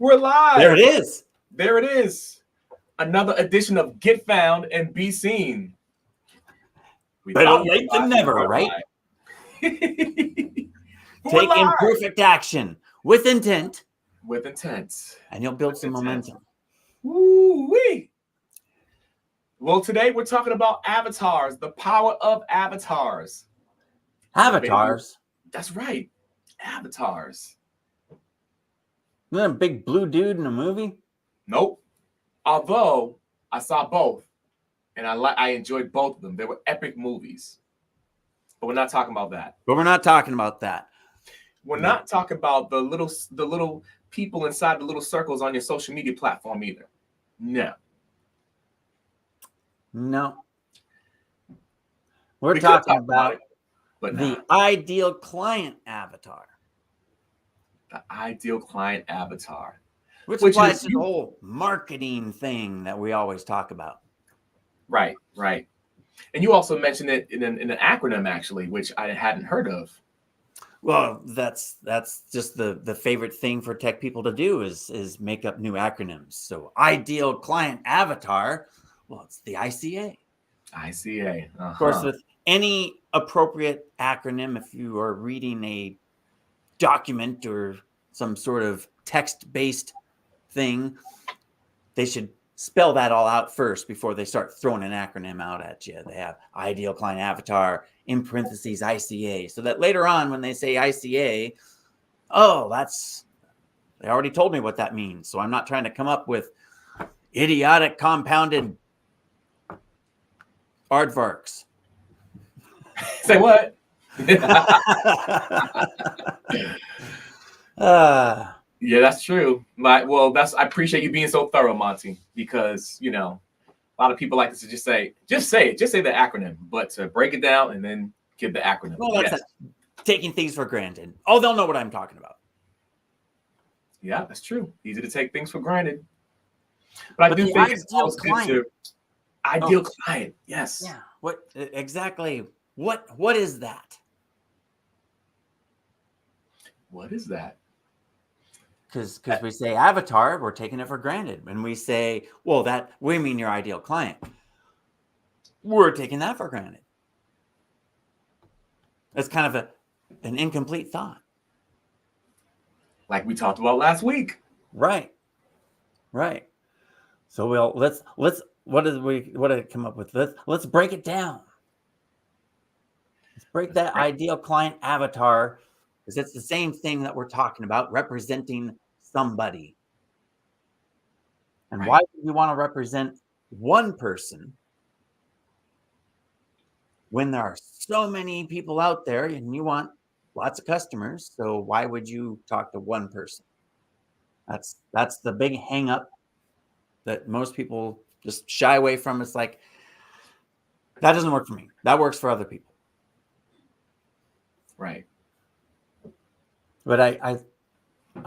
We're live. There it is. There it is. Another edition of Get Found and Be Seen. Better late than never, right? Take Take imperfect action with intent. With intent. And you'll build some momentum. Woo-wee. Well, today we're talking about avatars, the power of avatars. Avatars? That's right. Avatars. Isn't that a big blue dude in a movie? Nope. Although I saw both, and I enjoyed both of them. They were epic movies. But we're not talking about that. We're not talking about the little people inside the little circles on your social media platform either. No. We're talking about the ideal client avatar. The ideal client avatar. Which applies to the whole marketing thing that we always talk about. Right. And you also mentioned it in an acronym, actually, which I hadn't heard of. Well, that's just the favorite thing for tech people to do is make up new acronyms. So ideal client avatar, well, it's the ICA. ICA. Of course, with any appropriate acronym, if you are reading a document or some sort of text-based thing, they should spell that all out first before they start throwing an acronym out at you. They have ideal client avatar in parentheses ICA, so that later on when they say ICA, they already told me what that means. So I'm not trying to come up with idiotic compounded aardvarks. Say what? Yeah, that's true. I appreciate you being so thorough, Monty, because a lot of people like to just say the acronym, but to break it down and then give the acronym. Well, that's taking things for granted. Oh, they'll know what I'm talking about. Yeah, that's true. Easy to take things for granted. But I do think it's always good to ideal client. Yes. Yeah. What exactly? What is that? What is that? Because we say avatar, we're taking it for granted. When we say, well, we mean your ideal client, we're taking that for granted. That's kind of an incomplete thought. Like we talked about last week. Right. So let's what did it come up with? Let's break it down. Let's break that ideal client avatar, because it's the same thing that we're talking about, representing somebody. And why do we want to represent one person when there are so many people out there and you want lots of customers? So why would you talk to one person? That's the big hang up that most people just shy away from. It's like, that doesn't work for me. That works for other people. Right. But I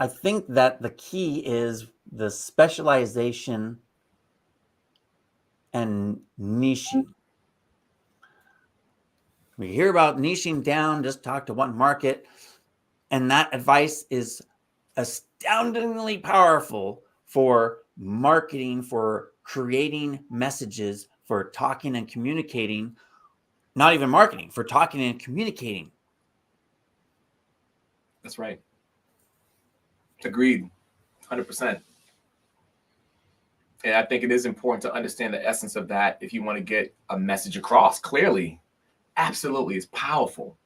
think that the key is the specialization and niching. We hear about niching down, just talk to one market. And that advice is astoundingly powerful for marketing, for creating messages, for talking and communicating. Not even marketing, for talking and communicating. That's right. Agreed. 100%. And I think it is important to understand the essence of that if you want to get a message across clearly. Absolutely. It's powerful.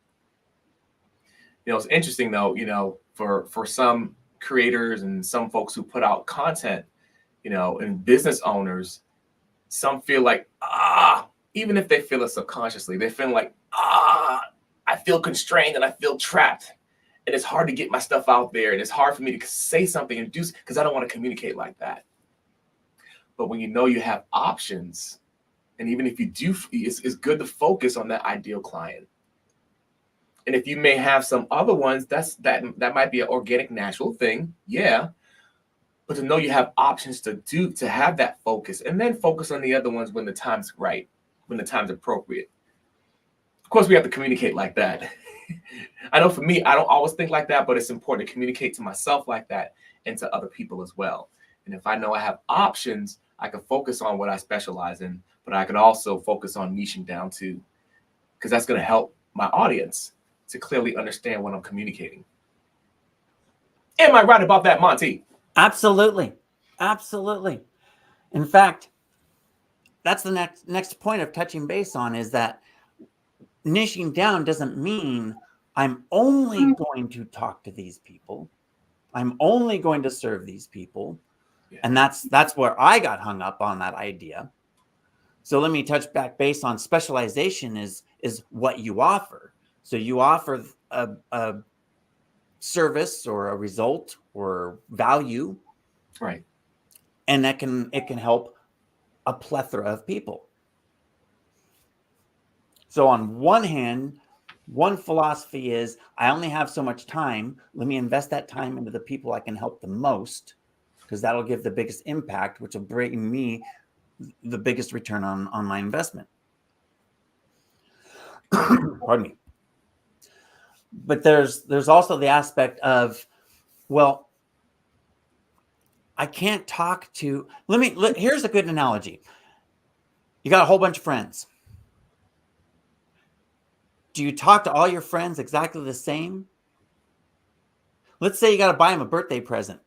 It's interesting though, for some creators and some folks who put out content, and business owners, some feel like, even if they feel it subconsciously, they feel like, I feel constrained and I feel trapped. And it's hard to get my stuff out there. And it's hard for me to say something and do, because I don't want to communicate like that. But when you have options, and even if you do, it's good to focus on that ideal client. And if you may have some other ones, that might be an organic, natural thing. Yeah. But to know you have options to have that focus, and then focus on the other ones when the time's right, when the time's appropriate. Of course, we have to communicate like that. I know for me, I don't always think like that, but it's important to communicate to myself like that and to other people as well. And if I know I have options, I can focus on what I specialize in, but I can also focus on niching down too, because that's going to help my audience to clearly understand what I'm communicating. Am I right about that, Monty? Absolutely. Absolutely. In fact, that's the next point of touching base on, is that niching down doesn't mean I'm only going to talk to these people. I'm only going to serve these people. Yeah. And that's where I got hung up on that idea. So let me touch back base on specialization is what you offer. So you offer a service or a result or value, Right. and it can help a plethora of people. So on one hand, one philosophy is, I only have so much time. Let me invest that time into the people I can help the most, because that'll give the biggest impact, which will bring me the biggest return on my investment. Pardon me. But there's also the aspect of, well, I can't talk to, here's a good analogy. You got a whole bunch of friends. Do you talk to all your friends exactly the same? Let's say you got to buy them a birthday present.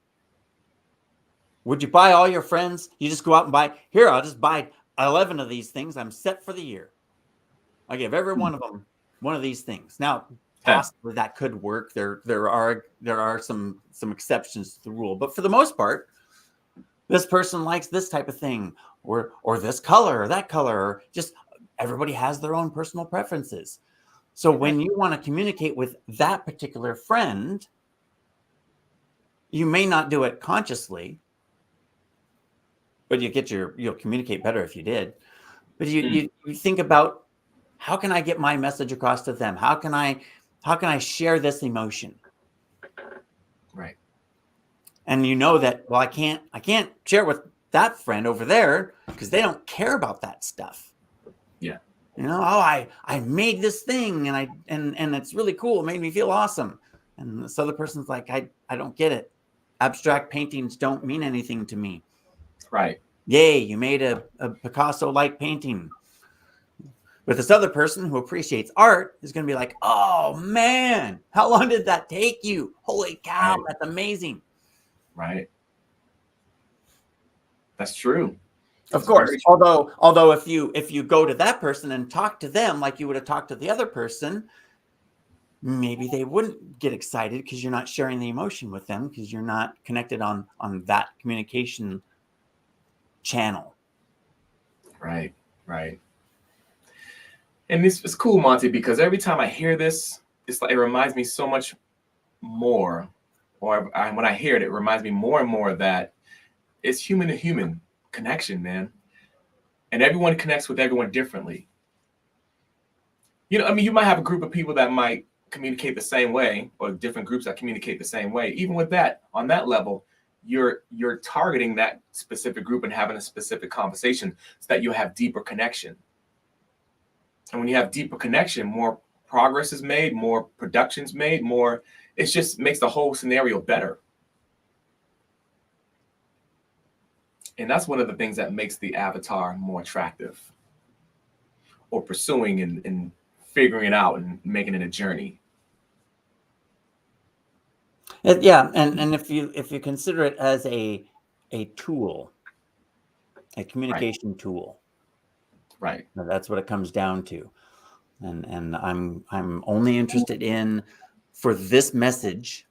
Would you buy all your friends? You just go out and buy, here, I'll just buy 11 of these things. I'm set for the year. I give every one of them one of these things. Now, possibly that could work. There are some exceptions to the rule, but for the most part, this person likes this type of thing, or this color or that color, or just everybody has their own personal preferences. So when you want to communicate with that particular friend, you may not do it consciously, but you'll communicate better if you did. But you think about, how can I get my message across to them? How can I share this emotion? Right. And you know that, well, I can't share with that friend over there because they don't care about that stuff. Yeah. You know, oh, I made this thing and it's really cool. It made me feel awesome. And this other person's like, I don't get it. Abstract paintings don't mean anything to me. Right. Yay, you made a Picasso-like painting. But this other person who appreciates art is going to be like, oh man, how long did that take you? Holy cow, right. That's amazing. Right. That's true. Of course. Although if you go to that person and talk to them like you would have talked to the other person, maybe they wouldn't get excited because you're not sharing the emotion with them, because you're not connected on that communication channel. Right. Right. And this is cool, Monty, because every time I hear this, it's like, it reminds me so much more, or when I hear it, it reminds me more and more that it's human to human connection, man. And everyone connects with everyone differently. You know, I mean, you might have a group of people that might communicate the same way, or different groups that communicate the same way. Even with that, on that level, you're targeting that specific group and having a specific conversation so that you have deeper connection. And when you have deeper connection, more progress is made, more production's made, more, it just makes the whole scenario better. And that's one of the things that makes the avatar more attractive, or pursuing and figuring it out and making it a journey. Yeah, and if you consider it as a tool, a communication tool, right? That's what it comes down to. And I'm only interested in, for this message,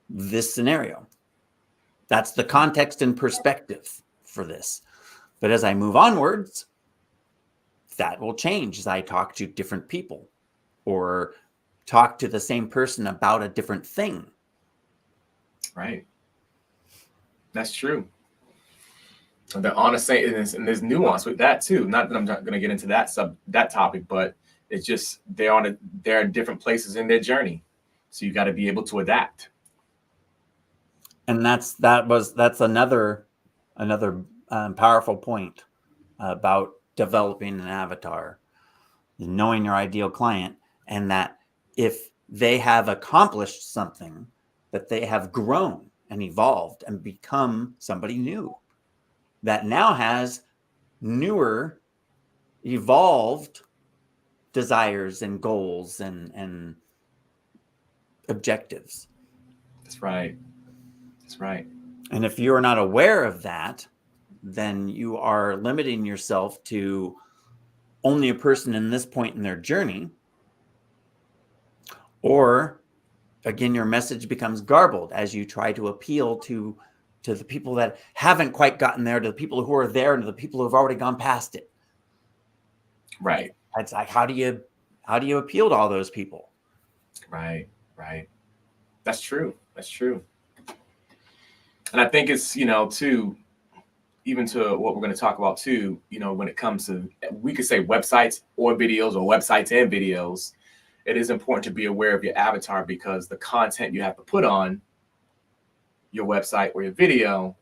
this scenario. That's the context and perspective for this. But as I move onwards, that will change as I talk to different people or talk to the same person about a different thing. Right. That's true. And the honest saying, and there's nuance with that too. Not that I'm not going to get into that topic, but it's just they're in different places in their journey, so you got to be able to adapt. And that's another powerful point about developing an avatar, knowing your ideal client and that if they have accomplished something, that they have grown and evolved and become somebody new that now has newer, evolved desires and goals and objectives. That's right. That's right. And if you're not aware of that, then you are limiting yourself to only a person in this point in their journey. Or again, your message becomes garbled as you try to appeal to the people that haven't quite gotten there, to the people who are there, and to the people who have already gone past it. Right. It's like, how do you appeal to all those people? Right. Right. That's true. That's true. And I think it's, too, even to what we're going to talk about too, when it comes to, we could say websites or videos, or websites and videos, it is important to be aware of your avatar, because the content you have to put on your website or your video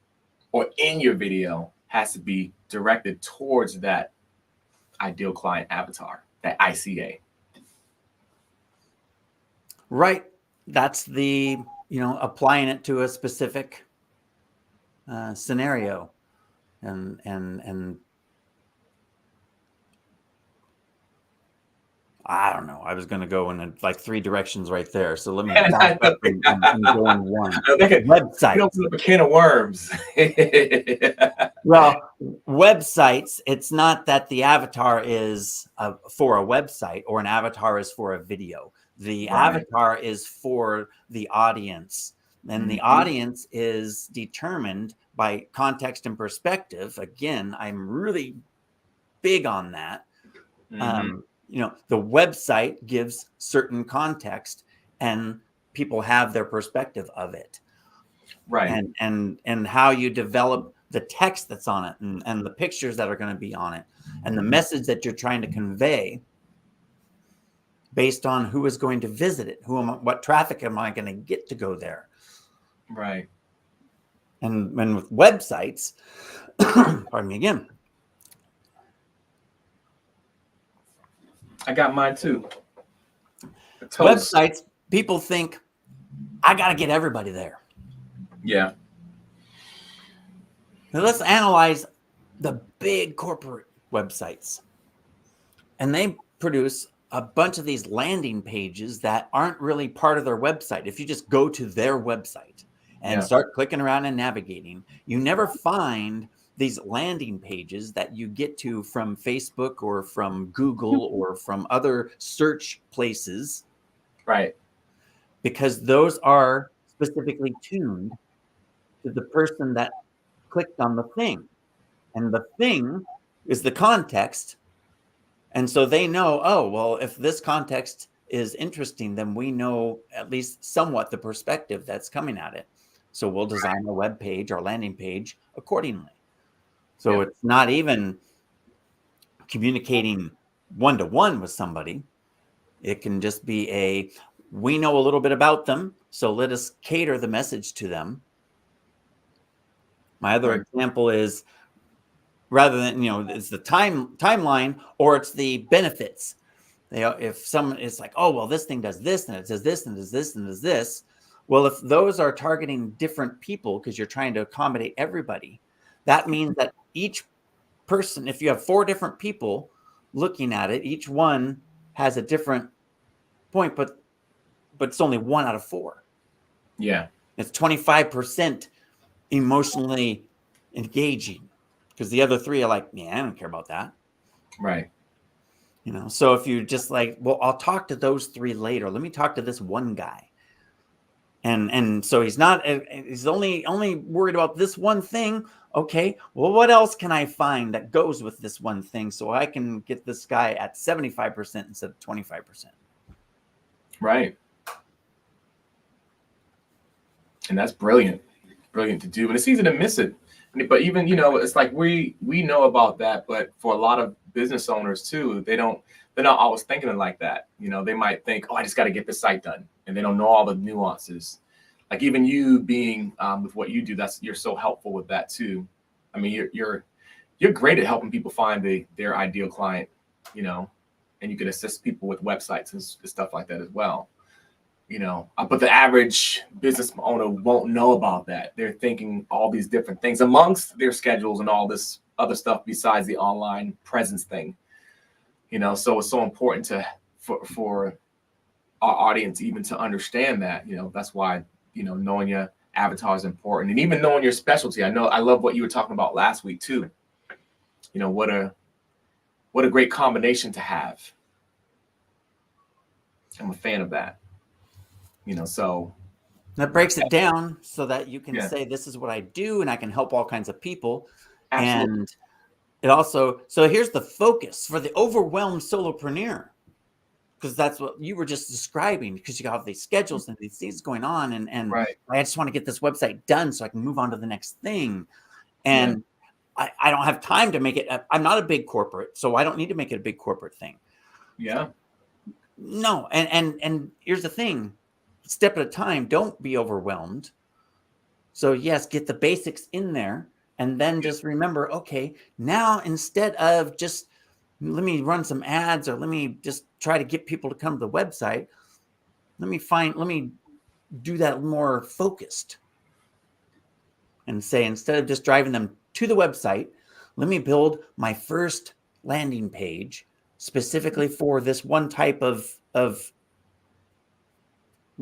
or in your video has to be directed towards that ideal client avatar, that ICA. Right. That's the, applying it to a specific scenario. And I don't know. I was going to go in like 3 directions right there. So let me back up and go in one. Website. Open up a can of worms. Well, websites, it's not that the avatar is for a website or an avatar is for a video. The avatar is for the audience. And the audience is determined by context and perspective. Again, I'm really big on that. The website gives certain context and people have their perspective of it. Right. And how you develop the text that's on it and the pictures that are going to be on it and the message that you're trying to convey based on who is going to visit it, what traffic am I going to get to go there. Right. And with websites, pardon me again. I got mine too. Websites, people think, I got to get everybody there. Yeah. Now let's analyze the big corporate websites. And they produce a bunch of these landing pages that aren't really part of their website. If you just go to their website and start clicking around and navigating, you never find these landing pages that you get to from Facebook or from Google or from other search places. Right. Because those are specifically tuned to the person that clicked on the thing. And the thing is the context. And so they know, oh, well, if this context is interesting, then we know at least somewhat the perspective that's coming at it. So we'll design a web page or landing page accordingly. So it's not even communicating one-to-one with somebody. It can just be we know a little bit about them, so let us cater the message to them. My other example is, rather than, it's the timeline or it's the benefits. If someone is like, oh, well, this thing does this and it does this and does this and does this. Well, if those are targeting different people because you're trying to accommodate everybody, that means that each person, if you have 4 different people looking at it, each one has a different point, but it's only 1 out of 4. Yeah. It's 25% emotionally engaging because the other 3 are like, yeah, I don't care about that. Right. So if you just like, well, I'll talk to those 3 later. Let me talk to this one guy. And so he's only worried about this one thing. Okay, well, what else can I find that goes with this one thing so I can get this guy at 75% instead of 25%? Right. And that's brilliant to do. And it's easy to miss it. But even, it's like we know about that, but for a lot of business owners too, they're not always thinking it like that. They might think, oh, I just got to get this site done. And they don't know all the nuances. Like even you being with what you do, you're so helpful with that too. I mean, you're great at helping people find their ideal client, and you can assist people with websites and stuff like that as well. But the average business owner won't know about that. They're thinking all these different things amongst their schedules and all this other stuff besides the online presence thing. So it's so important for our audience even to understand that. That's why knowing your avatar is important, and even knowing your specialty. I love what you were talking about last week too. What a great combination to have. I'm a fan of that. So that breaks it down so that you can say, this is what I do, and I can help all kinds of people. Absolutely. And it also, so here's the focus for the overwhelmed solopreneur, because that's what you were just describing, because you got these schedules and these things going on. And right. I just want to get this website done so I can move on to the next thing. And I don't have time to make it. I'm not a big corporate, so I don't need to make it a big corporate thing. Yeah. No. And here's the thing. Step at a time, don't be overwhelmed. So yes, get the basics in there, and then just remember, okay, now instead of just let me run some ads, or let me just try to get people to come to the website, let me do that more focused and say, instead of just driving them to the website, let me build my first landing page specifically for this one type of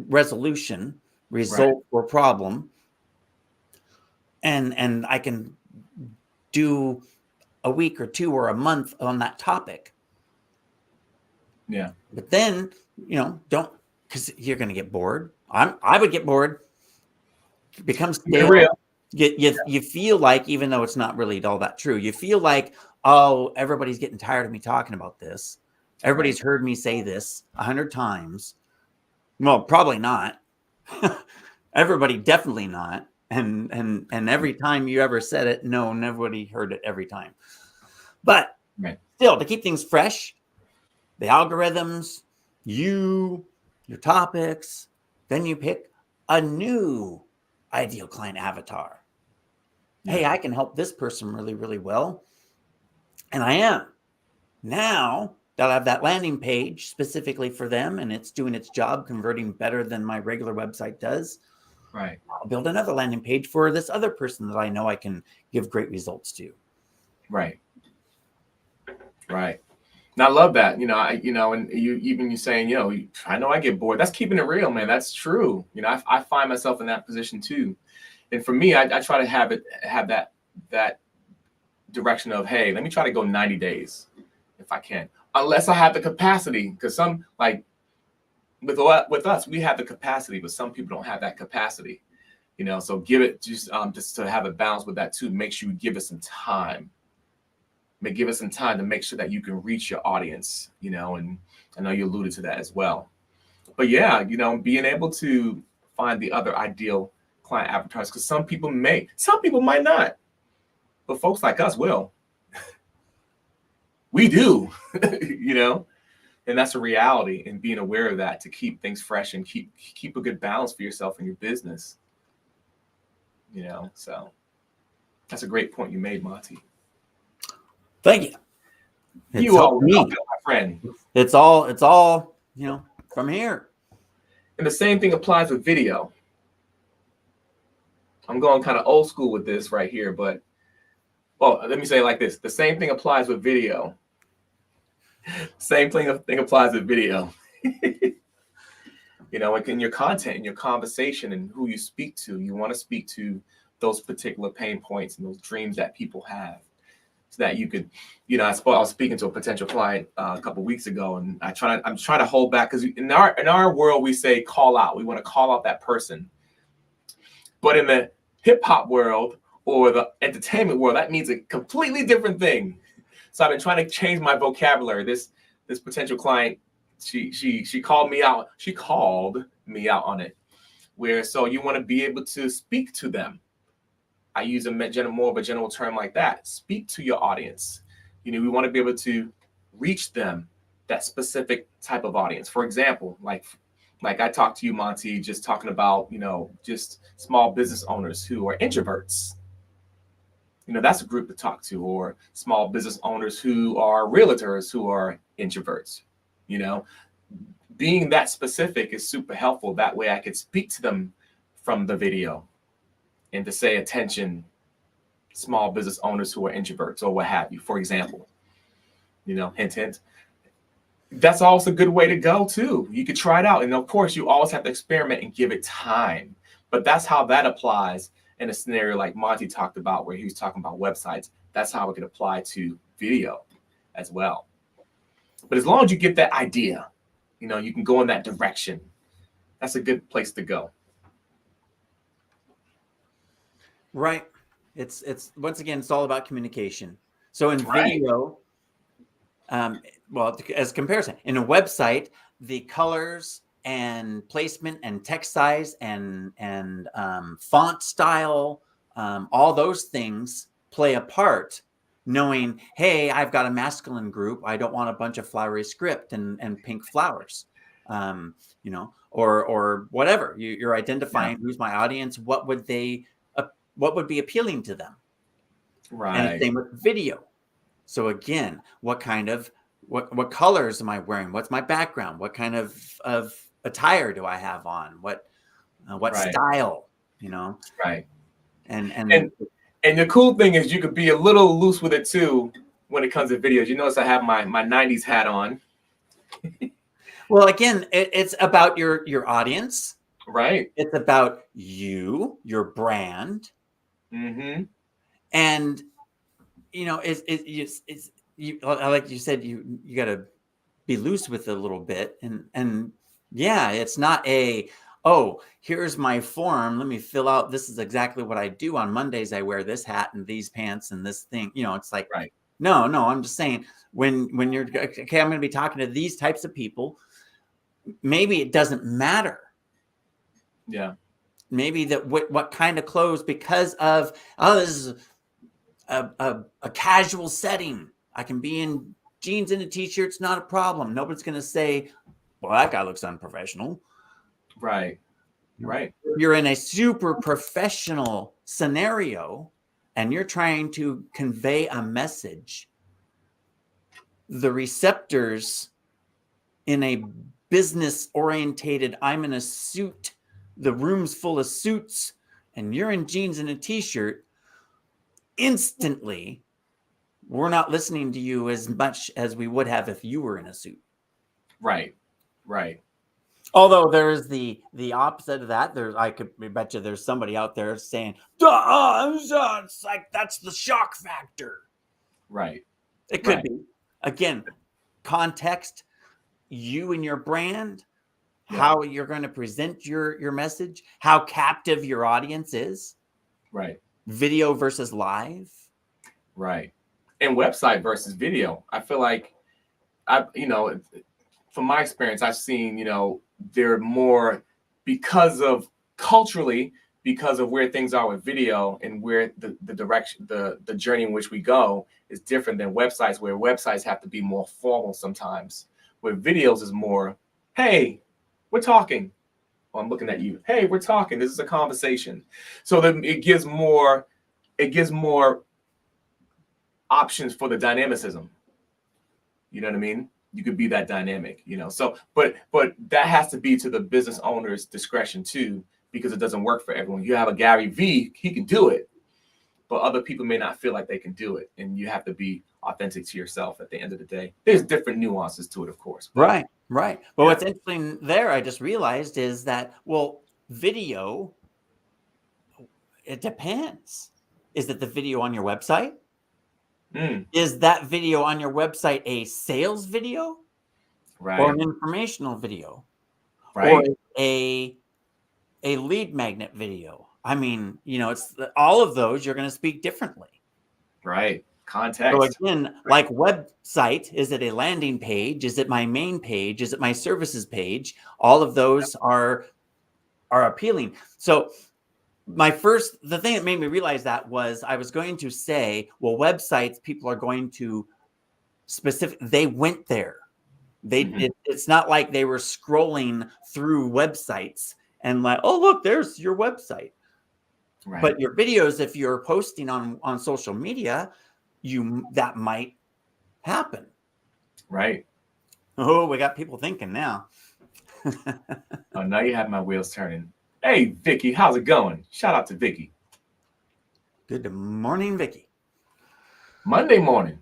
resolution, result, or problem, and I can do a week or two or a month on that topic. Yeah. But then, don't, because you're going to get bored. I would get bored. It becomes stale. You feel like, even though it's not really all that true, you feel like, oh, everybody's getting tired of me talking about this. Everybody's heard me say this 100 times. Well, probably not. Everybody, definitely not. And every time you ever said it, no, nobody heard it every time. But still, to keep things fresh, the algorithms, your topics, then you pick a new ideal client avatar. Hey, I can help this person really, really well. And I am. Now that I have that landing page specifically for them, and it's doing its job, converting better than my regular website does. Right. I'll build another landing page for this other person that I know I can give great results to. Right. Right. And I love that, and you saying, I know I get bored. That's keeping it real, man. That's true. I find myself in that position too. And for me, I try to have that direction of, hey, let me try to go 90 days if I can, unless I have the capacity, because some, like with us, we have the capacity, but some people don't have that capacity, so give it just to have a balance with that too. Make sure you give it some time. Give us some time to make sure that you can reach your audience, and I know you alluded to that as well. But yeah, being able to find the other ideal client avatars, because some people might not, but folks like us will. We do, and that's a reality, and being aware of that to keep things fresh and keep a good balance for yourself and your business. So that's a great point you made, Monty. Thank you. You are welcome, my friend. It's all, from here. And the same thing applies with video. I'm going kind of old school with this right here, but let me say it like this. The same thing applies with video. Same thing applies with video. Like in your content, in your conversation, and who you speak to, you want to speak to those particular pain points and those dreams that people have. So that you could, I was speaking to a potential client a couple of weeks ago, and I'm trying to hold back, because in our world we say call out. We want to call out that person, but in the hip hop world or the entertainment world, that means a completely different thing. So I've been trying to change my vocabulary. This potential client, she called me out. She called me out on it. So you want to be able to speak to them. I use more of a general term like that. Speak to your audience. We want to be able to reach them, that specific type of audience. For example, like I talked to you, Monty, just talking about, just small business owners who are introverts. That's a group to talk to, or small business owners who are realtors, who are introverts. You know, being that specific is super helpful. That way I could speak to them from the video and to say, attention, small business owners who are introverts or what have you, for example, hint, hint. That's also a good way to go too. You could try it out. And of course, you always have to experiment and give it time. But that's how that applies in a scenario like Monty talked about, where he was talking about websites. That's how it could apply to video as well. But as long as you get that idea, you can go in that direction. That's a good place to go. Right. It's once again, it's all about communication. So in Right. video, well, as comparison, in a website, the colors and placement and text size and font style, all those things play a part. Knowing, hey, I've got a masculine group. I don't want a bunch of flowery script and pink flowers, or whatever. You're identifying who's my audience. What would be appealing to them? Right. And same with video. So again, what colors am I wearing? What's my background? What kind of attire do I have on? What Right. style? Right. And the cool thing is you could be a little loose with it too when it comes to videos. You notice I have my 90s hat on. Well, again, it's about your audience. Right. It's about you, your brand. Mm-hmm. And, it's like you said, you got to be loose with it a little bit. And yeah, it's not here's my form. Let me fill out. This is exactly what I do. On Mondays, I wear this hat and these pants and this thing. It's like, right. No, I'm just saying when you're okay, I'm going to be talking to these types of people. Maybe it doesn't matter. Yeah. Maybe that what kind of clothes, because of, this is a casual setting. I can be in jeans and a t-shirt. It's not a problem. Nobody's going to say, well, that guy looks unprofessional. Right. Right. You're in a super professional scenario and you're trying to convey a message. The receptors in a business orientated, I'm in a suit, the room's full of suits, and you're in jeans and a t-shirt, instantly, we're not listening to you as much as we would have if you were in a suit. Right. Right. Although there's the opposite of that. I bet you there's somebody out there saying, it's like, that's the shock factor. Right. It could be. Again, context, you and your brand, how you're going to present your message, how captive your audience is. Right. Video versus live. Right. And website versus video. I feel like from my experience, I've seen, they're more because of culturally, because of where things are with video and where the direction, the journey in which we go is different than websites, where websites have to be more formal sometimes. Where videos is more, hey, we're talking. Well, I'm looking at you. Hey, we're talking. This is a conversation. So then it gives more options for the dynamicism. You know what I mean? You could be that dynamic, So, but that has to be to the business owner's discretion too, because it doesn't work for everyone. You have a Gary Vee, he can do it, but other people may not feel like they can do it, and you have to be authentic to yourself at the end of the day. There's different nuances to it, of course. Right. But what's interesting there, I just realized, is that, video, it depends. Is it the video on your website? Is that video on your website a sales video, right, or an informational video, right, or a lead magnet video? I mean, it's all of those. You're going to speak differently, right? Context. So again, like website, is it a landing page? Is it my main page? Is it my services page? All of those are appealing. So the thing that made me realize that was I was going to say, well, websites, people are going to they went there. It's not like they were scrolling through websites and like, oh, look, there's your website. Right. But your videos, if you're posting on social media, that might happen. Right. Oh, we got people thinking now. Oh, now you have my wheels turning. Hey, Vicky, how's it going? Shout out to Vicky. Good morning, Vicky. Monday morning.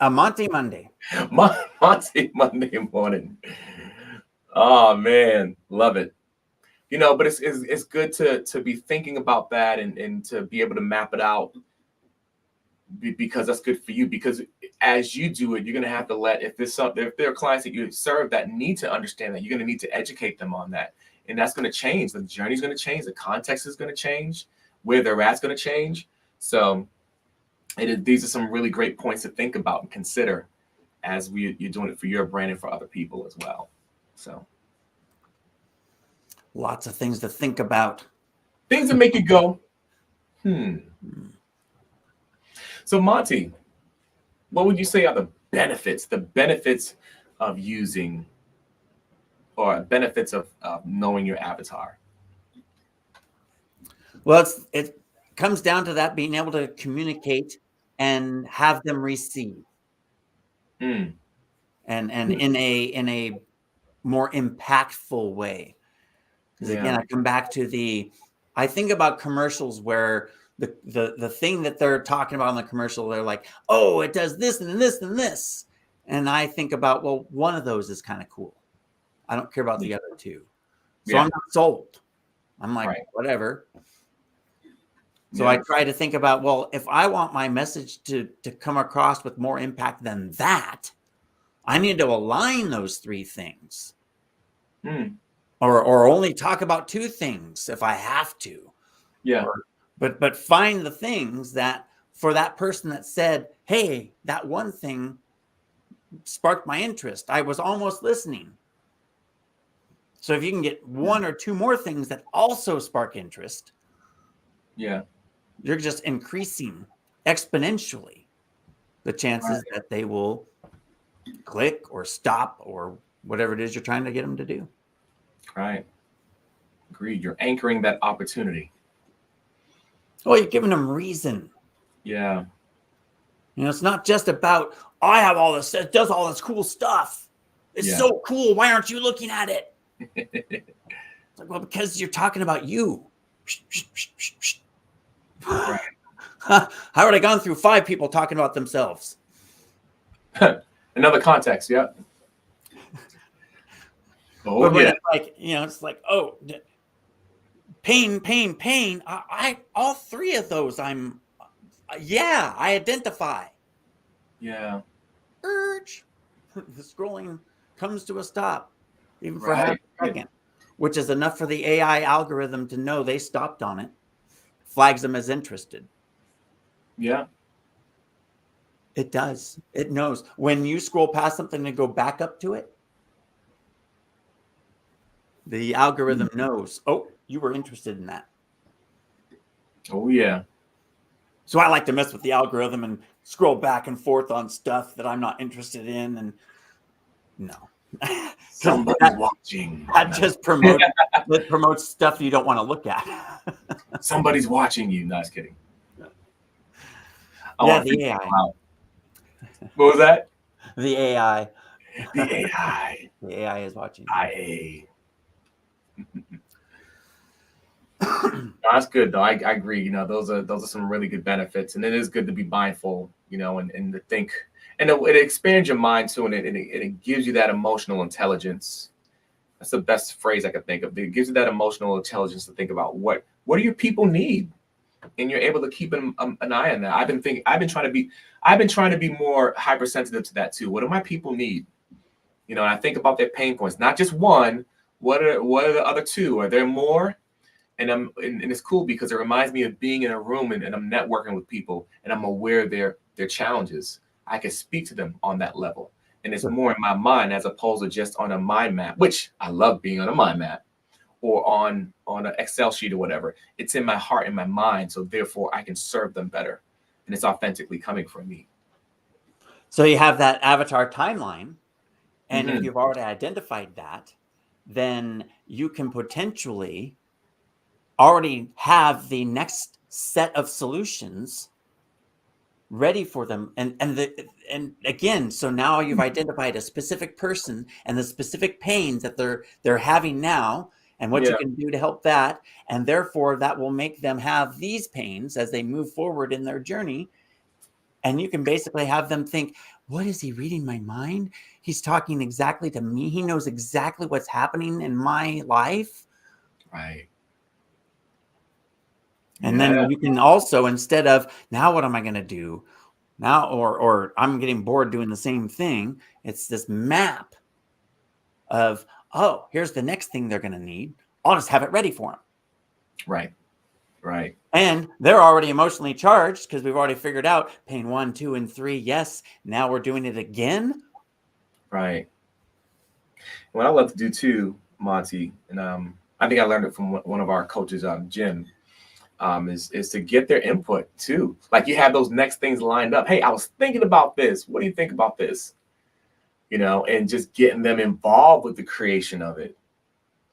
A Monty Monday. Monday morning. Oh man, love it. But it's good to be thinking about that and to be able to map it out because that's good for you. Because as you do it, you're gonna have to if there are clients that you serve that need to understand that, you're gonna need to educate them on that, and that's gonna change. The journey's gonna change. The context is gonna change. Where they're at's gonna change. So these are some really great points to think about and consider as you're doing it for your brand and for other people as well. So lots of things to think about. Things that make you go, So Monty, what would you say are the benefits of using or benefits of knowing your avatar? Well, it comes down to that being able to communicate and have them receive. Mm. And in a more impactful way. Because again, I come back to I think about commercials where the thing that they're talking about in the commercial, they're like, oh, it does this and this and this. And I think about, well, one of those is kind of cool. I don't care about the other two. So I'm not sold. I'm like, whatever. So I try to think about, well, if I want my message to come across with more impact than that, I need to align those three things. Or only talk about two things if I have to. Yeah. But find the things that for that person that said, hey, that one thing sparked my interest. I was almost listening. So if you can get one or two more things that also spark interest, you're just increasing exponentially the chances that they will click or stop or whatever it is you're trying to get them to do. Right. Agreed. You're anchoring that opportunity. Oh, you're giving them reason. Yeah. It's not just about, I have all this, it does all this cool stuff. It's so cool. Why aren't you looking at it? It's like, well, because you're talking about you. Right. I already gone through 5 people talking about themselves. Another context, yeah. Oh, but it's like, it's like, oh, pain. I all 3 of those I identify. Yeah. Urge. The scrolling comes to a stop, even for half a second, which is enough for the AI algorithm to know they stopped on it, flags them as interested. Yeah. It does. It knows. When you scroll past something and go back up to it, the algorithm knows, oh, you were interested in that. Oh, yeah. So I like to mess with the algorithm and scroll back and forth on stuff that I'm not interested in. And no. Somebody's watching. That just promotes stuff you don't want to look at. Somebody's watching you. No, just kidding. The AI. What was that? The AI. The AI. The AI is watching. IA. That's good though. I agree. Those are some really good benefits, and it is good to be mindful. And to think, and it expands your mind too, and it gives you that emotional intelligence. That's the best phrase I could think of. It gives you that emotional intelligence to think about what do your people need, and you're able to keep an eye on that. I've been trying to be more hypersensitive to that too. What do my people need? And I think about their pain points, not just one. What are the other 2? Are there more? And it's cool because it reminds me of being in a room and I'm networking with people and I'm aware of their challenges. I can speak to them on that level. And it's more in my mind as opposed to just on a mind map, which I love being on a mind map or on an Excel sheet or whatever. It's in my heart and my mind. So therefore I can serve them better. And it's authentically coming from me. So you have that avatar timeline. And if you've already identified that, then you can potentially already have the next set of solutions ready for them. And again, so now you've identified a specific person and the specific pains that they're having now, and what you Yeah. can do to help that, and therefore that will make them have these pains as they move forward in their journey. And you can basically have them think, what is he reading my mind? He's talking exactly to me. He knows exactly what's happening in my life. Right. And Yeah. then you can also, instead of, now what am I going to do now, or I'm getting bored doing the same thing, it's this map of, oh, here's the next thing they're going to need. I'll just have it ready for them. Right. Right. And they're already emotionally charged because we've already figured out pain 1, 2, and 3. Yes. Now we're doing it again. Right. What I love to do too, Monty, and I think I learned it from one of our coaches, Jim, is to get their input too. Like you have those next things lined up. Hey, I was thinking about this. What do you think about this? You know, and just getting them involved with the creation of it.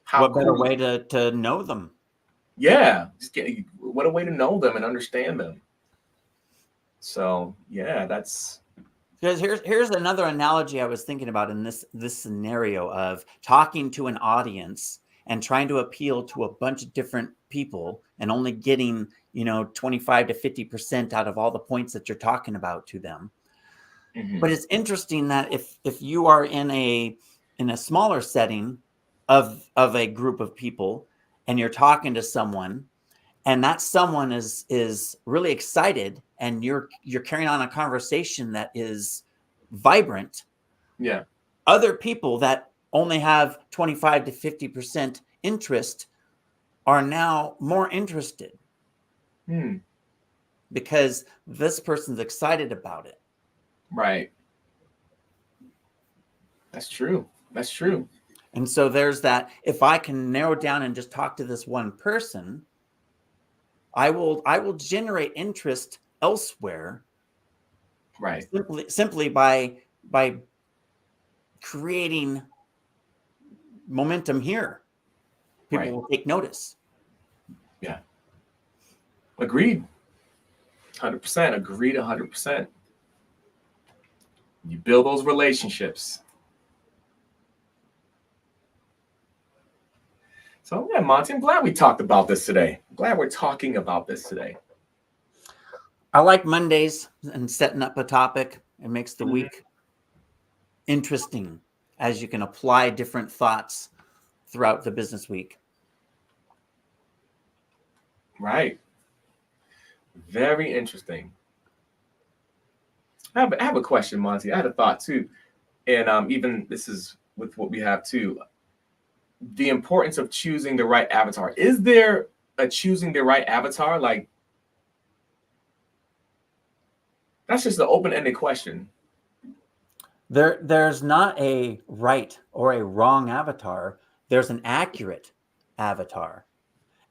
How What better cool. way to know them? Yeah, just what a way to know them and understand them. So yeah, that's Because here's another analogy I was thinking about in this scenario of talking to an audience and trying to appeal to a bunch of different people and only getting 25 to 50% out of all the points that you're talking about to them. mhm. But it's interesting that if you are in a smaller setting of a group of people and you're talking to someone, and that someone is really excited, and you're carrying on a conversation that is vibrant, Yeah, other people that only have 25 to 50% interest are now more interested hmm. because this person's excited about it. Right. That's true. That's true. And so there's that. If I can narrow down and just talk to this one person, I will generate interest elsewhere Right. simply by creating momentum here. People Right. will take notice. Yeah. Agreed. 100%. Agreed. 100%. You build those relationships. So yeah, Monty, I'm glad we talked about this today. I'm glad we're talking about this today. I like Mondays and setting up a topic. It makes the Mhm. week interesting as you can apply different thoughts throughout the business week. Right. Very interesting. I have a question, Monty. I had a thought too. And even this is with what we have too. The importance of choosing the right avatar. Is there a choosing the right avatar? Like, that's just an open-ended question. There's not a right or a wrong avatar. There's an accurate avatar.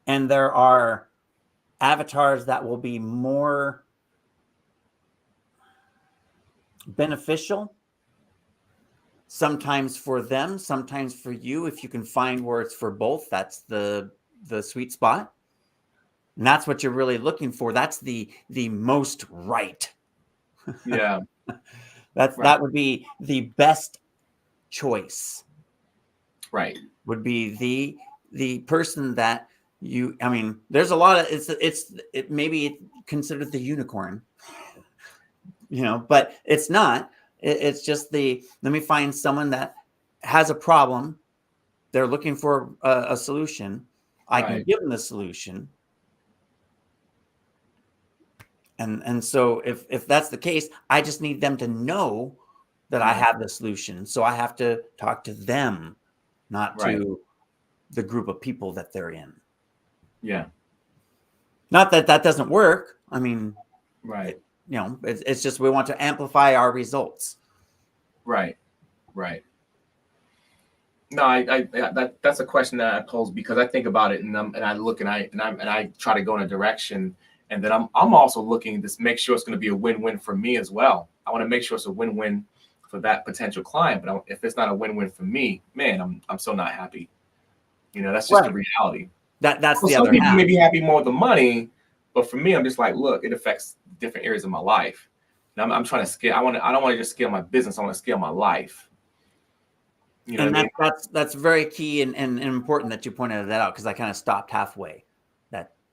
And there are avatars that will be more beneficial, sometimes for them, sometimes for you. If you can find where it's for both, that's the sweet spot. And that's what you're really looking for. That's the most right. Yeah. That would be the best choice. Right. Would be the person that there's a lot of it maybe considered the unicorn, but it's not. It's just let me find someone that has a problem. They're looking for a solution. I can give them the solution. And so if that's the case, I just need them to know that I have the solution. So I have to talk to them, not to the group of people that they're in. Yeah. Not that doesn't work. I mean, right. It's just we want to amplify our results. Right. Right. No, that's a question that I pose because I think about it and I look and I try to go in a direction, and then I'm also looking to make sure it's going to be a win-win for me as well. I want to make sure it's a win-win for that potential client, but if it's not a win-win for me, man, I'm so not happy. That's just the reality. That's the some other people half. may be happy more with the money, but for me, I'm just like, look, it affects different areas of my life. And I'm trying to scale. I don't want to just scale my business. I want to scale my life. You know And what I mean? that's very key and important that you pointed that out, because I kind of stopped halfway.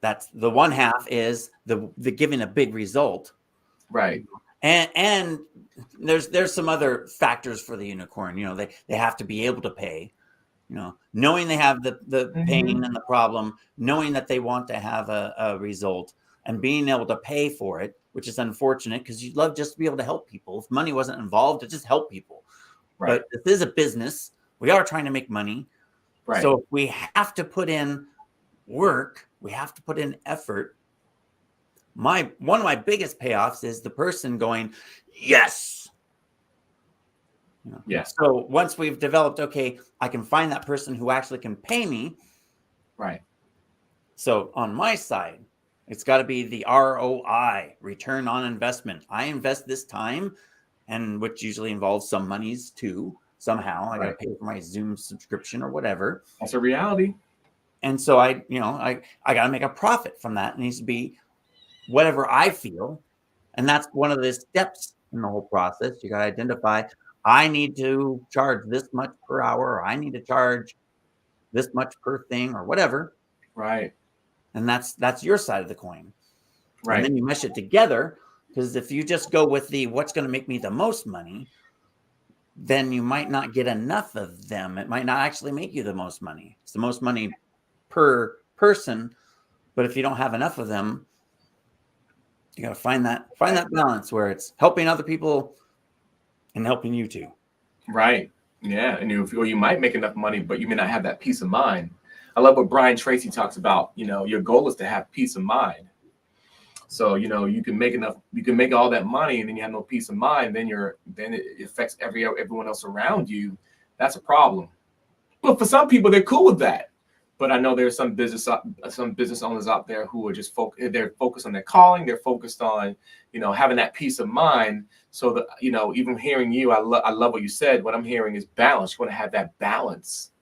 That's the one half is the giving a big result. Right. And there's some other factors for the unicorn. They have to be able to pay, knowing they have the pain and the problem, knowing that they want to have a result, and being able to pay for it, which is unfortunate because you'd love just to be able to help people. If money wasn't involved, to just help people. Right. But this is a business. We are trying to make money. Right. So we have to put in work. We have to put in effort. One of my biggest payoffs is the person going, yes. Yeah. So once we've developed, okay, I can find that person who actually can pay me. Right. So on my side, it's got to be the ROI, return on investment. I invest this time, and which usually involves some monies too. Somehow I got to pay for my Zoom subscription or whatever. That's a reality. And so I got to make a profit from that. It needs to be whatever I feel. And that's one of the steps in the whole process. You got to identify, I need to charge this much per hour, or I need to charge this much per thing, or whatever. Right. And that's your side of the coin. Right. And then you mesh it together, because if you just go with the what's going to make me the most money, then you might not get enough of them. It might not actually make you the most money. It's the most money per person, but if you don't have enough of them, you got to find that balance where it's helping other people and helping you too. Right. Yeah. And you might make enough money, but you may not have that peace of mind. I love what Brian Tracy talks about. Your goal is to have peace of mind. So, you can make all that money, and then you have no peace of mind. Then it affects everyone else around you. That's a problem. But for some people, they're cool with that. But I know there's some business owners out there who are just they're focused on their calling. They're focused on, having that peace of mind. So that, even hearing you, I love what you said. What I'm hearing is balance. You want to have that balance,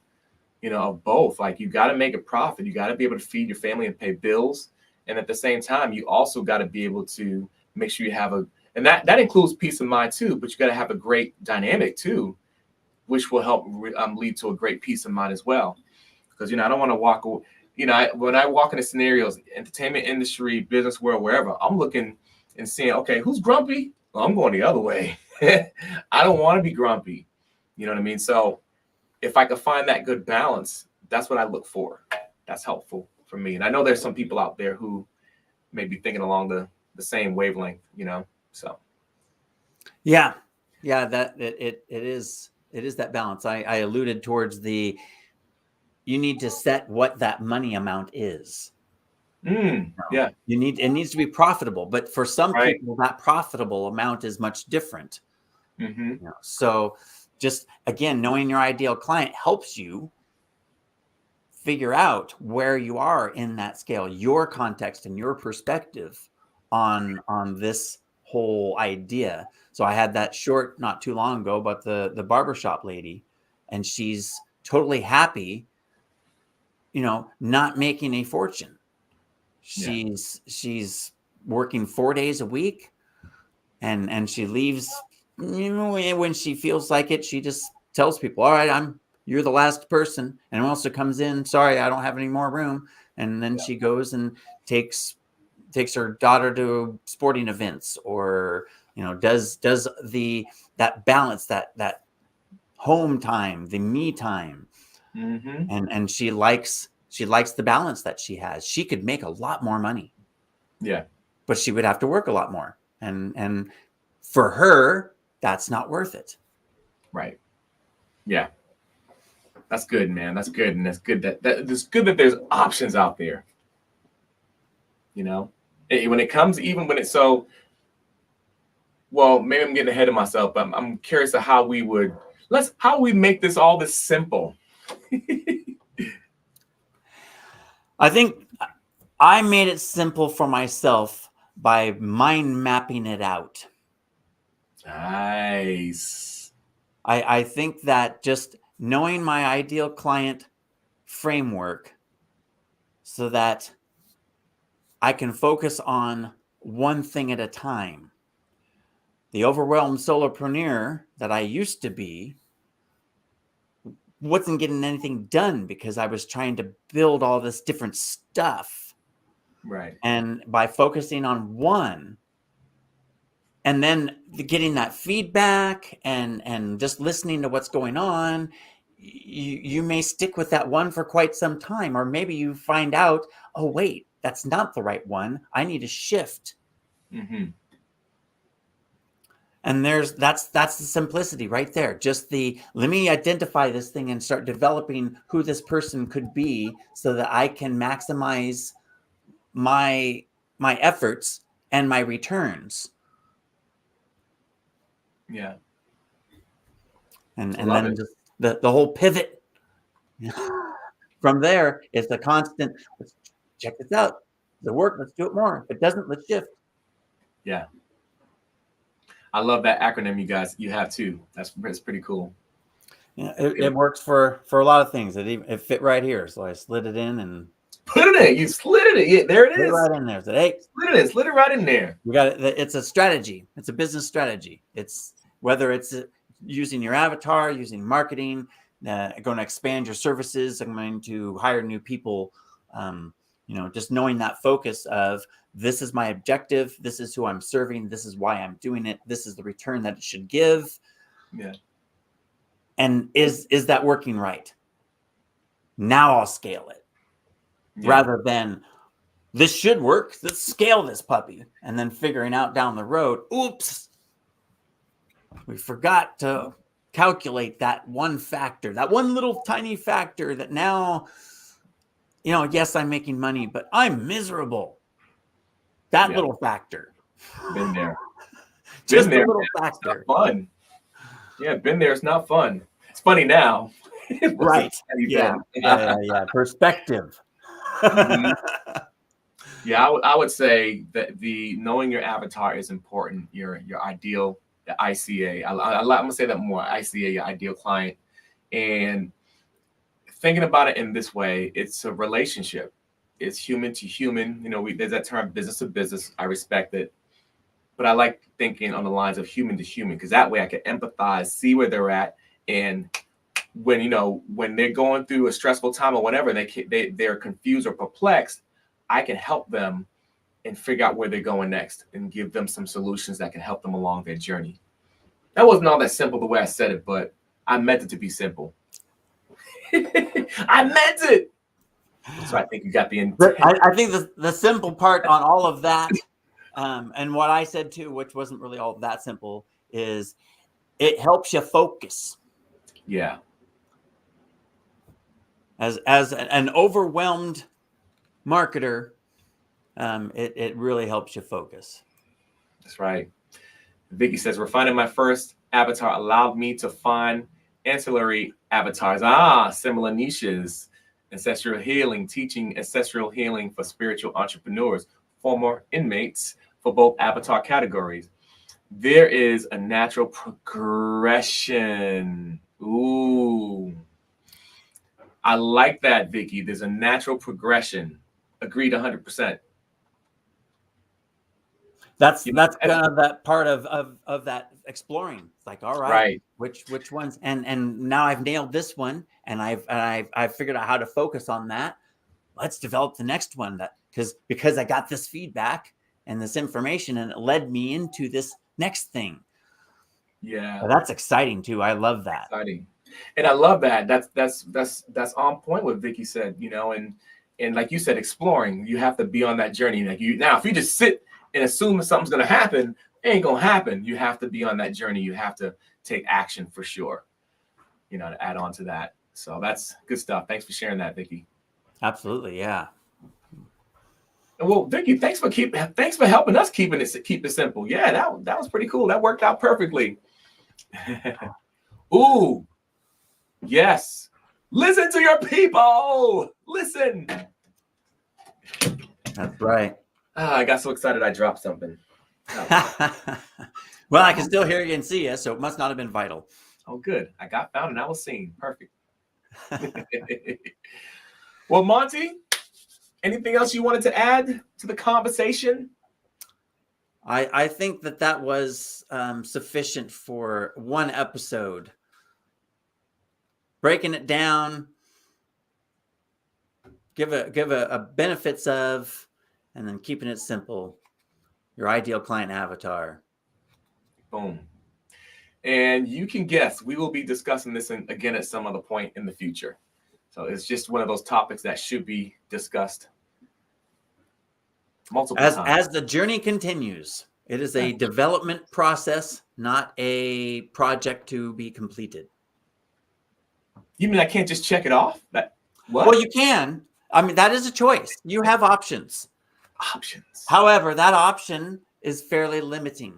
of both. Like, you got to make a profit. You got to be able to feed your family and pay bills. And at the same time, you also got to be able to make sure you have and that includes peace of mind too, but you got to have a great dynamic too, which will help lead to a great peace of mind as well. Because, I don't want to walk, when I walk into scenarios, entertainment industry, business world, wherever, I'm looking and seeing, okay, who's grumpy? Well, I'm going the other way. I don't want to be grumpy. You know what I mean? So if I could find that good balance, that's what I look for. That's helpful for me. And I know there's some people out there who may be thinking along the same wavelength, so. Yeah. That it is that balance. I alluded towards you need to set what that money amount is. Yeah. It needs to be profitable, but for some people that profitable amount is much different. So just, again, knowing your ideal client helps you figure out where you are in that scale, your context and your perspective on this whole idea. So I had that short not too long ago about the barbershop lady, and she's totally happy, not making a fortune. She's working 4 days a week, and she leaves, when she feels like it. She just tells people, all right, you're the last person. And who else comes in? Sorry, I don't have any more room. And then she goes and takes her daughter to sporting events, or, does that balance, that home time, the me time. And she likes the balance that she has. She could make a lot more money. Yeah. But she would have to work a lot more. And for her, that's not worth it. Right. Yeah. That's good, man. That's good. And that's good that it's good that there's options out there. When it comes, even when it's so, well, maybe I'm getting ahead of myself, but I'm curious of how we make all this simple. I think I made it simple for myself by mind mapping it out. Nice. I think that just knowing my ideal client framework, so that I can focus on one thing at a time. the overwhelmed solopreneur that I used to be wasn't getting anything done because I was trying to build all this different stuff. Right. And by focusing on one, and then getting that feedback and just listening to what's going on, you may stick with that one for quite some time, or maybe you find out, oh wait, that's not the right one. I need to shift. Mm-hmm. And that's the simplicity right there. Just let me identify this thing and start developing who this person could be so that I can maximize my efforts and my returns. Yeah. And then just the whole pivot from there is the constant, let's check this out. Does it work? Let's do it more. If it doesn't, let's shift. Yeah. I love that acronym you have too. That's pretty cool. Yeah, it works for a lot of things. It fit right here. So I slid it in and put it in. You slid it in. Yeah, there it is. Right in there. So, hey, slid it right in there. We got it. It's a strategy. It's a business strategy. It's whether it's using your avatar, using marketing, going to expand your services, I'm going to hire new people. Just knowing that focus of this is my objective, this is who I'm serving, this is why I'm doing it, this is the return that it should give. Yeah. And is that working right? Now I'll scale it. Yeah. Rather than this should work, let's scale this puppy, and then figuring out down the road, oops, we forgot to calculate that one factor, that one little tiny factor that now, yes, I'm making money, but I'm miserable. That little factor. Been there. Just a little factor. It's not fun. Yeah, been there. It's not fun. It's funny now. Right. Yeah. Perspective. Mm-hmm. Yeah, I would say that the knowing your avatar is important. Your ideal, the ICA. I'm gonna say that more. ICA, your ideal client, and thinking about it in this way, it's a relationship. It's human to human. There's that term business to business. I respect it, but I like thinking on the lines of human to human because that way I can empathize, see where they're at, and when they're going through a stressful time or whatever, they're confused or perplexed, I can help them and figure out where they're going next and give them some solutions that can help them along their journey. That wasn't all that simple the way I said it, but I meant it to be simple. I meant it. So I think you got the intent. I think the simple part on all of that, and what I said too, which wasn't really all that simple, is it helps you focus. Yeah. As an overwhelmed marketer, it really helps you focus. That's right. Vicky says, refining my first avatar allowed me to find ancillary avatars. Similar niches. Ancestral healing, teaching ancestral healing for spiritual entrepreneurs, former inmates for both avatar categories. There is a natural progression. Ooh. I like that, Vicky. There's a natural progression. Agreed 100%. That's kind of that part of that exploring. It's like, all right. Which ones? And now I've nailed this one, and I've figured out how to focus on that. Let's develop the next one because I got this feedback and this information, and it led me into this next thing. Yeah, so that's exciting too. I love that. Exciting, and I love that. That's on point what Vicky said. And like you said, exploring. You have to be on that journey. Now, if you just sit and assume that something's going to happen, it ain't going to happen. You have to be on that journey. You have to take action for sure, to add on to that. So that's good stuff. Thanks for sharing that, Vicky. Absolutely. Yeah. Well, Vicky, thanks for helping us keep it simple. Yeah, that was pretty cool. That worked out perfectly. Ooh, yes. Listen to your people. Listen. That's right. I got so excited I dropped something. Well, I can still hear you and see you, so it must not have been vital. Oh, good. I got found and I was seen. Perfect. Well, Monty, anything else you wanted to add to the conversation? I think that was sufficient for one episode. Breaking it down, give a benefits of, and then keeping it simple. Your ideal client avatar. Boom. And you can guess, we will be discussing this again at some other point in the future. So it's just one of those topics that should be discussed multiple times. As the journey continues, it is a development process, not a project to be completed. You mean I can't just check it off? What? Well, you can. I mean, that is a choice. You have options. Options. However, that option is fairly limiting.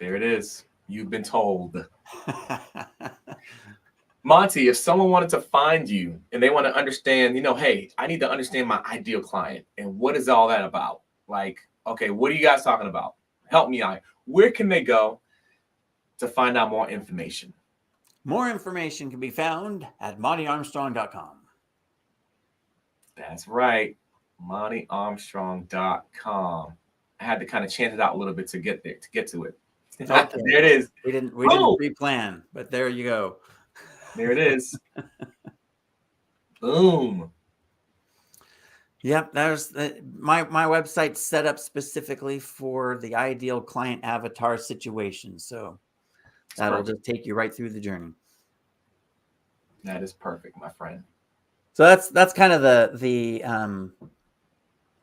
There it is. You've been told. Monty, if someone wanted to find you and they want to understand, hey, I need to understand my ideal client and what is all that about? Like, okay, what are you guys talking about? Help me out. Where can they go to find out more information? More information can be found at MontyArmstrong.com. That's right. MontyArmstrong.com. I had to kind of chant it out a little bit to get there, to get to it. Okay. There it is. We didn't pre-plan, but there you go. There it is. Boom. Yep, there's my website's set up specifically for the ideal client avatar situation. So that'll just take you right through the journey. That is perfect, my friend. So that's kind of the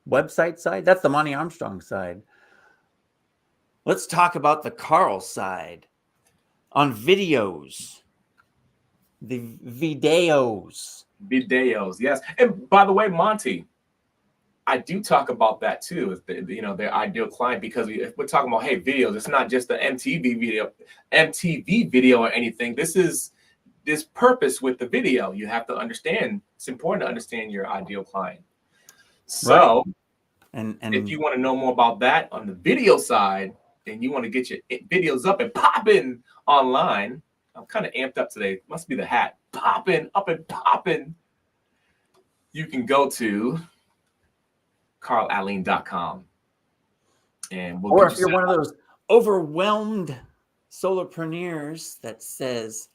website side. That's the Monty Armstrong side. Let's talk about the Carl side on videos. The videos. Videos, yes. And by the way, Monty, I do talk about that too, is their ideal client, because if we're talking about, hey, videos, it's not just the MTV video or anything. This purpose with the video. You have to understand, it's important to understand your ideal client. So right. And if you want to know more about that on the video side, and you want to get your videos up and popping online, I'm kind of amped up today. Must be the hat. Popping, up and popping. You can go to carlalleen.com. Or if you're one of those overwhelmed solopreneurs that says,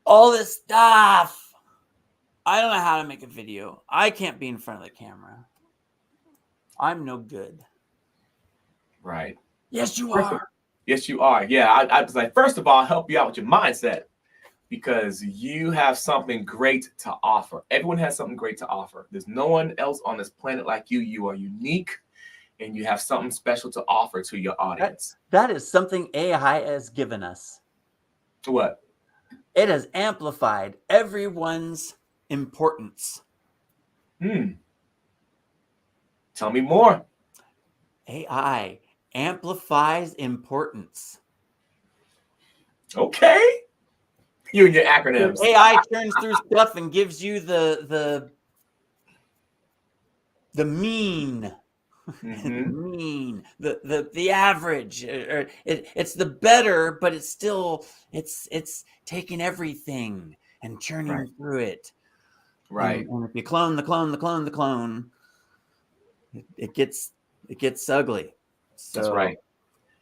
all this stuff, I don't know how to make a video. I can't be in front of the camera. I'm no good. Right. Yes, you are. Yes, you are. Yeah, I was like, first of all, I'll help you out with your mindset, because you have something great to offer. Everyone has something great to offer. There's no one else on this planet like you. You are unique, and you have something special to offer to your audience. That is something AI has given us. What? It has amplified everyone's importance. Tell me more. AI amplifies importance. Okay. You and your acronyms. So AI turns through stuff and gives you the mean, the average. It's the better, but it's still it's taking everything and churning through it. Right. And if you clone the clone, it gets ugly. So that's right.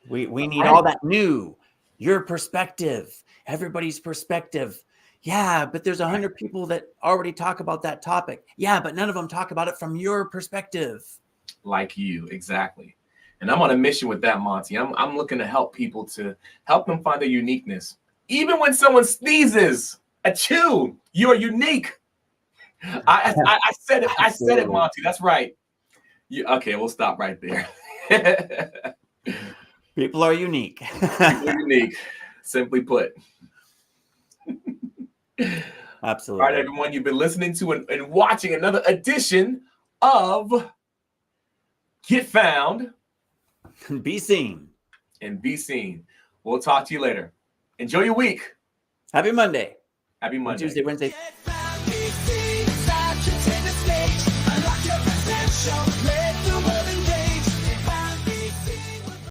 We need all that new, your perspective, everybody's perspective. Yeah, but there's 100 people that already talk about that topic. Yeah, but none of them talk about it from your perspective. Like you, exactly. And I'm on a mission with that, Monty. I'm looking to help people, to help them find their uniqueness. Even when someone sneezes at you, you're unique. I said it. I said it, Monty. That's right. Okay, we'll stop right there. People are unique. People are unique, simply put. Absolutely. All right, everyone, you've been listening to and watching another edition of Get Found. Be Seen. And Be Seen. We'll talk to you later. Enjoy your week. Happy Monday. Happy Monday. Tuesday, Wednesday. Get found, be seen, start to take the stage, unlock your potential.